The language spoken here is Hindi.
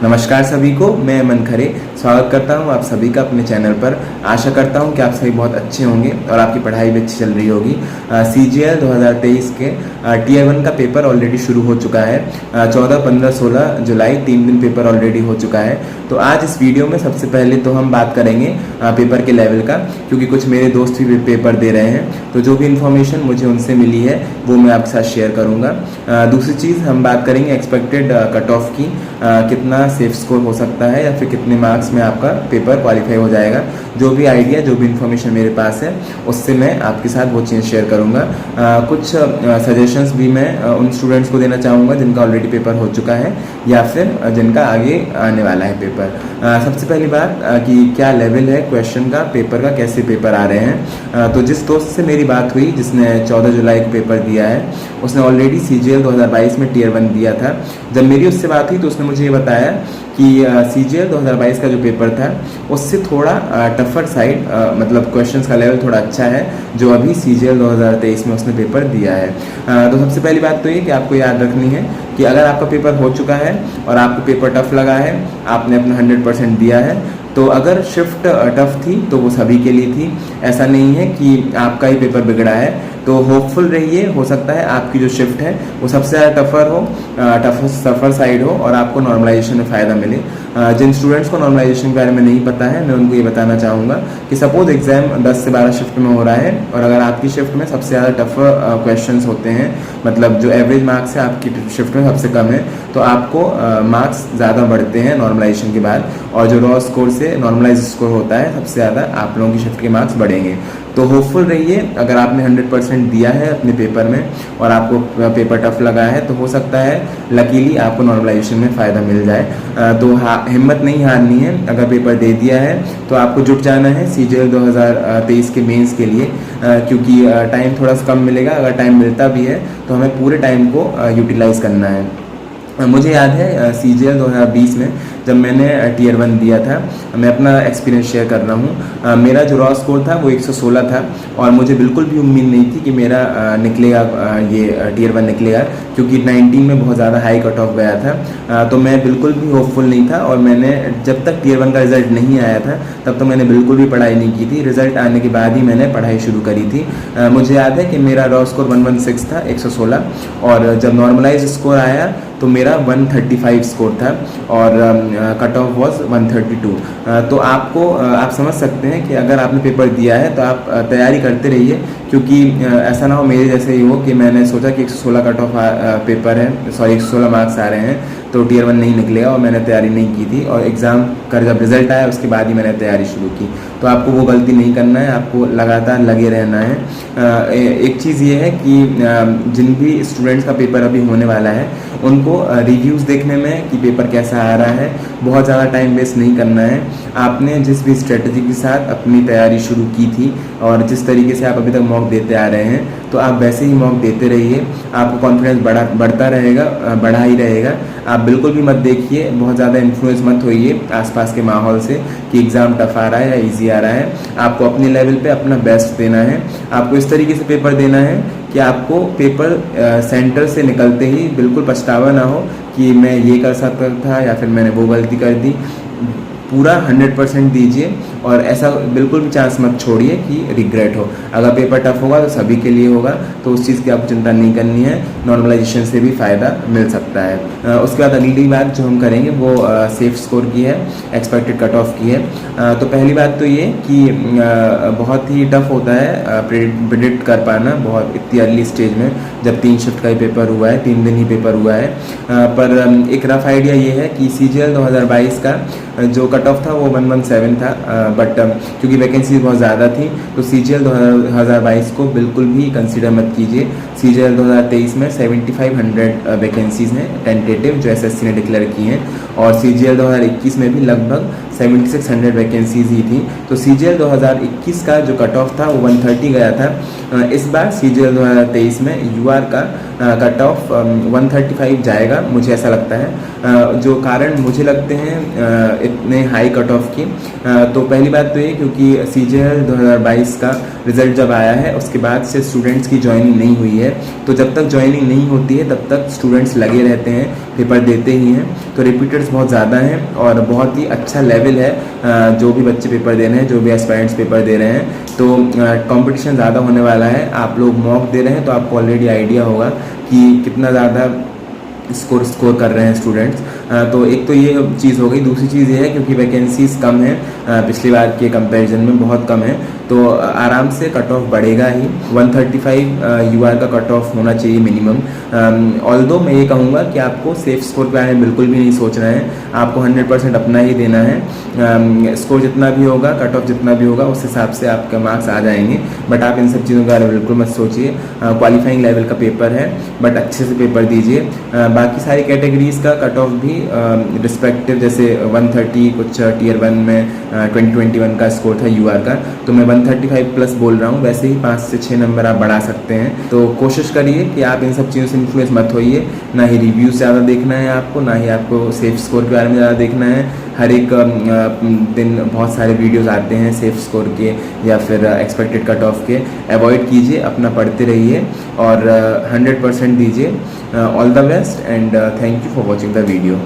नमस्कार सभी को, मैं अमन खरे स्वागत करता हूं आप सभी का अपने चैनल पर। आशा करता हूं कि आप सभी बहुत अच्छे होंगे और आपकी पढ़ाई भी अच्छी चल रही होगी। CGL 2023 के Tier 1 का पेपर ऑलरेडी शुरू हो चुका है। 14, 15, 16 जुलाई 3 दिन पेपर ऑलरेडी हो चुका है। तो आज इस वीडियो में सबसे पहले तो हम बात करेंगे पेपर के लेवल का, क्योंकि कुछ मेरे दोस्त भी पेपर दे रहे हैं। तो जो भी इन्फॉर्मेशन मुझे उनसे मिली है वो मैं आपके साथ शेयर करूँगा। दूसरी चीज़ हम बात करेंगे एक्सपेक्टेड कट ऑफ की, कितना सेफ स्कोर हो सकता है या फिर कितने मार्क्स में आपका पेपर क्वालिफाई हो जाएगा। जो भी आइडिया, जो भी इन्फॉर्मेशन मेरे पास है उससे मैं आपके साथ वो चीज़ शेयर करूँगा। कुछ सजेशंस भी मैं उन स्टूडेंट्स को देना चाहूँगा जिनका ऑलरेडी पेपर हो चुका है या फिर जिनका आगे आने वाला है पेपर। सबसे पहली बात कि क्या लेवल है क्वेश्चन का, पेपर का कैसे पेपर आ रहे हैं। तो जिस दोस्त से मेरी बात हुई जिसने 14 जुलाई को पेपर दिया है, उसने ऑलरेडी CGL 2022 में Tier 1 दिया था। जब मेरी उससे बात हुई तो उसने मुझे ये बताया कि CGL 2022 का जो पेपर था उससे थोड़ा टफर साइड, मतलब क्वेश्चंस का लेवल थोड़ा अच्छा है जो अभी CGL 2023 में उसने पेपर दिया है। तो सबसे पहली बात तो ये कि आपको याद रखनी है कि अगर आपका पेपर हो चुका है और आपको पेपर टफ लगा है, आपने अपना 100% दिया है, तो अगर शिफ्ट टफ थी तो वो सभी के लिए थी। ऐसा नहीं है कि आपका ही पेपर बिगड़ा है। तो होपफुल रहिए, हो सकता है आपकी जो शिफ्ट है वो सबसे ज़्यादा टफर हो, टफर साइड हो और आपको नॉर्मलाइजेशन में फ़ायदा मिले। जिन स्टूडेंट्स को नॉर्मलाइजेशन के बारे में नहीं पता है, मैं उनको ये बताना चाहूँगा कि सपोज एग्जाम 10 से 12 शिफ्ट में हो रहा है और अगर आपकी शिफ्ट में सबसे ज़्यादा टफ क्वेश्चंस होते हैं, मतलब जो एवरेज मार्क्स है आपकी शिफ्ट में सबसे कम है, तो आपको मार्क्स ज़्यादा बढ़ते हैं नॉर्मलाइजेशन के बाद, और जो रॉ स्कोर से नॉर्मलाइज स्कोर होता है सबसे ज़्यादा आप लोगों की शिफ्ट के मार्क्स बढ़ेंगे। तो होपफुल रहिए। अगर आपने 100% दिया है अपने पेपर में और आपको पेपर टफ लगा है तो हो सकता है लकीली आपको नॉर्मलाइजेशन में फ़ायदा मिल जाए। तो हिम्मत नहीं हारनी है। अगर पेपर दे दिया है तो आपको जुट जाना है CGL 2023 के मेंस के लिए, क्योंकि टाइम थोड़ा सा कम मिलेगा। अगर टाइम मिलता भी है तो हमें पूरे टाइम को यूटिलाइज़ करना है। मुझे याद है CGL 2020 में जब मैंने Tier 1 दिया था, मैं अपना एक्सपीरियंस शेयर कर रहा हूँ। मेरा जो रॉ स्कोर था वो 116 था और मुझे बिल्कुल भी उम्मीद नहीं थी कि मेरा निकलेगा, ये Tier 1 निकलेगा, क्योंकि 19 में बहुत ज़्यादा हाई कट ऑफ गया था। तो मैं बिल्कुल भी होपफुल नहीं था और मैंने जब तक Tier 1 का रिज़ल्ट नहीं आया था तब तो मैंने बिल्कुल भी पढ़ाई नहीं की थी। रिज़ल्ट आने के बाद ही मैंने पढ़ाई शुरू करी थी। मुझे याद है कि मेरा रॉ स्कोर 116 था, 116, और जब नॉर्मलाइज स्कोर आया तो मेरा 135 स्कोर था और कट ऑफ वॉज 132। तो आप समझ सकते हैं कि अगर आपने पेपर दिया है तो आप तैयारी करते रहिए, क्योंकि ऐसा ना हो मेरे जैसे ही हो कि मैंने सोचा कि 116 कट ऑफ पेपर है, सॉरी 116 मार्क्स आ रहे हैं तो Tier 1 नहीं निकलेगा और मैंने तैयारी नहीं की थी, और एग्ज़ाम का जब रिज़ल्ट आया उसके बाद ही मैंने तैयारी शुरू की। तो आपको वो गलती नहीं करना है, आपको लगातार लगे रहना है। एक चीज़ ये है कि जिन भी स्टूडेंट्स का पेपर अभी होने वाला है उनको रिव्यूज़ देखने में कि पेपर कैसा आ रहा है बहुत ज़्यादा टाइम वेस्ट नहीं करना है। आपने जिस भी स्ट्रेटजी के साथ अपनी तैयारी शुरू की थी और जिस तरीके से आप अभी तक मॉक देते आ रहे हैं, तो आप वैसे ही मॉक देते रहिए। आपको कॉन्फिडेंस बढ़ता रहेगा, बढ़ा ही रहेगा। आप बिल्कुल भी मत देखिए, बहुत ज़्यादा इन्फ्लुएंस मत होइए आसपास के माहौल से कि एग्ज़ाम टफ आ रहा है या इजी आ रहा है। आपको अपने लेवल पे अपना बेस्ट देना है। आपको इस तरीके से पेपर देना है कि आपको पेपर सेंटर से निकलते ही बिल्कुल पछतावा ना हो कि मैं ये कर सकता था या फिर मैंने वो गलती कर दी। पूरा 100% दीजिए और ऐसा बिल्कुल भी चांस मत छोड़िए कि रिग्रेट हो। अगर पेपर टफ होगा तो सभी के लिए होगा, तो उस चीज़ की आपको चिंता नहीं करनी है। नॉर्मलाइजेशन से भी फ़ायदा मिल सकता है। उसके बाद अगली बात जो हम करेंगे वो सेफ स्कोर की है, एक्सपेक्टेड कट ऑफ की है। तो पहली बात तो ये कि बहुत ही टफ होता है प्रिडिक्ट कर पाना बहुत इतनी अर्ली स्टेज में, जब 3 शिफ्ट का ही पेपर हुआ है, 3 दिन ही पेपर हुआ है। पर एक रफ आइडिया ये है कि CGL 2022 का जो कट ऑफ था वो 117 था, बट क्योंकि वैकेंसी बहुत ज़्यादा थी तो CGL 2022 को बिल्कुल भी कंसीडर मत कीजिए। CGL 2023 में 7500 वैकेंसीज़ हैं टेंटेटिव जो SSC ने डिक्लेयर की हैं, और CGL 2021 में भी लगभग 7600 वैकेंसीज ही थी। तो CGL 2021 का जो कट ऑफ था वो 130 गया था। इस बार CGL 2023 में UR का कट ऑफ 135 जाएगा, मुझे ऐसा लगता है। जो कारण मुझे लगते हैं इतने हाई कट ऑफ की, तो पहली बात तो ये क्योंकि CGL 2022 का रिज़ल्ट जब आया है उसके बाद से स्टूडेंट्स की ज्वाइनिंग नहीं हुई है। तो जब तक ज्वाइनिंग नहीं होती है तब तक स्टूडेंट्स लगे रहते हैं, पेपर देते ही हैं। तो रिपीटर्स बहुत ज़्यादा हैं और बहुत ही अच्छा लेवल है। जो भी बच्चे पेपर दे रहे हैं, जो भी एस्पायरेंट्स पेपर दे रहे हैं, तो कंपटीशन ज़्यादा होने वाला है। आप लोग मॉक दे रहे हैं तो आपको ऑलरेडी आइडिया होगा कि कितना ज़्यादा स्कोर कर रहे हैं स्टूडेंट्स। तो एक तो ये चीज़ हो गई। दूसरी चीज़ ये है क्योंकि वैकेंसीज कम है, पिछली बार के कंपैरिजन में बहुत कम है, तो आराम से कट ऑफ बढ़ेगा ही। 135 UR का कट ऑफ होना चाहिए मिनिमम। ऑल्दो मैं ये कहूँगा कि आपको सेफ स्कोर के बारे में बिल्कुल भी नहीं सोचना है, आपको 100% अपना ही देना है। स्कोर जितना भी होगा, कट ऑफ जितना भी होगा, उस हिसाब से आपके मार्क्स आ जाएंगे। बट आप इन सब चीज़ों के बारे में बिल्कुल मत सोचिए। क्वालिफाइंग लेवल का पेपर है, बट अच्छे से पेपर दीजिए। बाकी सारी कैटेगरीज़ का कट ऑफ भी रिस्पेक्टिव, जैसे 130 कुछ टीयर 1 में 2021 का स्कोर था UR का, तो मैं 135 प्लस बोल रहा हूँ। वैसे ही 5 से 6 नंबर आप बढ़ा सकते हैं। तो कोशिश करिए कि आप इन सब चीज़ों से इन्फ्लुएंस मत होइए। ना ही रिव्यूज़ ज़्यादा देखना है आपको, ना ही आपको सेफ स्कोर के बारे में ज़्यादा देखना है। हर एक दिन बहुत सारे वीडियोस आते हैं सेफ स्कोर के या फिर एक्सपेक्टेड कट ऑफ के। अवॉइड कीजिए, अपना पढ़ते रहिए और 100% दीजिए। All the best and thank you for watching the video.